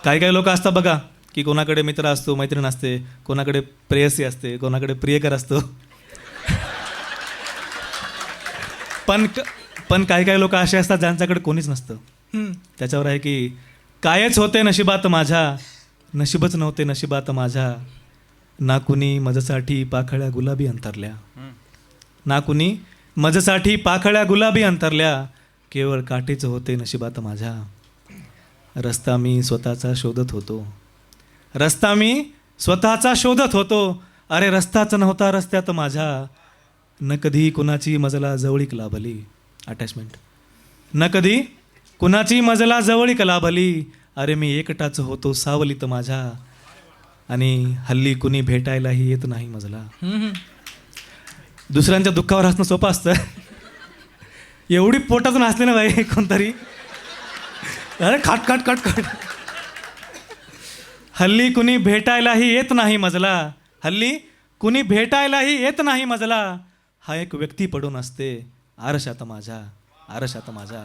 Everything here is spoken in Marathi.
काही काही लोक असतात बघा की कोणाकडे मित्र असतो, मैत्रीण असते, कोणाकडे प्रेयसी असते, कोणाकडे प्रियकर असतो. पण पण काही काही लोक असे असतात ज्यांच्याकडे कोणीच नसतं. त्याच्यावर आहे की कायच होते नशिबात माझ्या, नशीबच नव्हते नशिबात माझ्या, ना कुणी माझ्यासाठी पाखळ्या गुलाबी अंतरल्या, ना कुणी माझ्यासाठी पाखळ्या गुलाबी अंतरल्या, केवळ काठीच होते नशिबात माझ्या. रस्ता मी स्वतःचा शोधत होतो, रस्ता मी स्वतःचा शोधत होतो. अरे रस्ताच नव्हता रस्त्यात माझ्या, न कधी कुणाची मजला जवळीक लाभली. अटॅचमेंट. न कधी कुणाची मजला जवळीक लाभली. अरे मी एकटाच होतो सावलीत माझ्या, आणि हल्ली कुणी भेटायलाही येत नाही मजला. दुसऱ्यांच्या दुःखावर हसणं सोपं असतं. एवढी पोटातून हसले ना बाई कोणतरी, अरे खाट खाट खाट खाट. हल्ली कुणी भेटायलाही येत नाही मजला, हल्ली कुणी भेटायलाही येत नाही मजला. हा एक व्यक्ती पडून असते आरशात माझ्या, आरशात माझ्या.